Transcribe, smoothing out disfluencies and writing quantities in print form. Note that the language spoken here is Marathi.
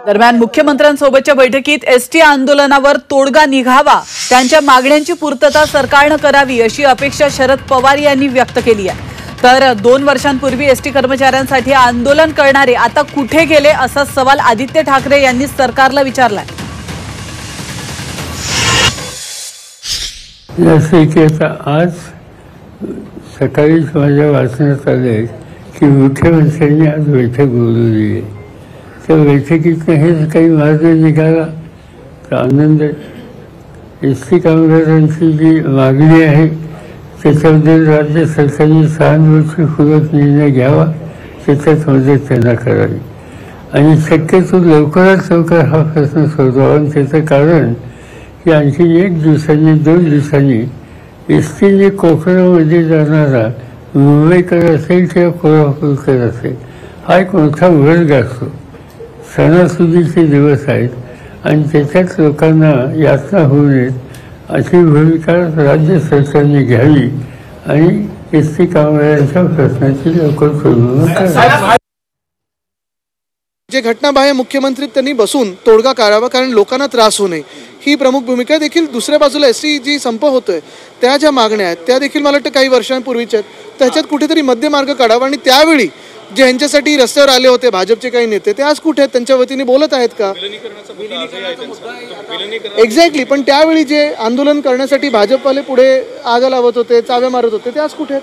दरम्यान मुख्यमंत्र्यांसोबतच्या बैठकीत एसटी आंदोलनावर तोडगा निघावा, त्यांच्या मागण्यांची पूर्तता सरकारने करावी अशी अपेक्षा शरद पवार यांनी व्यक्त केली आहे। तर 2 वर्षांपूर्वी एसटी कर्मचाऱ्यांसाठी आंदोलन करणारे आता कुठे गेले असा सवाल आदित्य ठाकरे यांनी सरकारला विचारलाय। आज सकाळी माझ्या वाचनात आले की मुख्यमंत्र्यांनी आज बैठक बोलवली आहे। त्या बैठकीतनं हेच काही मार्ग निघाला तर आनंद आहे। एसटी कामगारांची जी मागणी आहे त्याच्याबद्दल राज्य सरकारने सहानुभूतीपूर्वक निर्णय घ्यावा, त्याच्यात मदत त्यांना करावी आणि शक्यतो लवकरात लवकर हा प्रश्न सोडवावा। आणि त्याचं कारण की आणखी 1 दिवसांनी 2 दिवसांनी एसटीने कोकणामध्ये जाणारा मुंबईकर असेल किंवा कोल्हापूरकर असेल हा एक मोठा वर्ग असतो। सणासुदीचे दिवस आहेत आणि त्याच्यात लोकांना यातना होऊ नयेत अशी भूमिका राज्य सरकारने घ्यावी आणि एसटी कामगारांच्या प्रश्नाची लवकर सोडवणूक करावी। जे घटनाबाह्य मुख्यमंत्री त्यांनी बसून तोडगा काढावा, कारण लोकांना त्रास होऊ नये ही प्रमुख भूमिका देखील। दुसऱ्या बाजूला एसटी जी संप होतोय त्या ज्या मागण्या आहेत त्या देखील मला वाटतं काही वर्षांपूर्वीच्या आहेत, त्याच्यात कुठेतरी मध्यमार्ग काढावा। आणि त्यावेळी जे ह्यांच्यासाठी रस्त्यावर आले होते भाजपचे काही नेते ते आज कुठे आहेत, त्यांच्या वतीने बोलत आहेत का? एक्झॅक्टली, पण त्यावेळी जे आंदोलन करण्यासाठी भाजपवाले पुढे आग लावत होते, चाव्या मारत होते ते आज कुठे आहेत?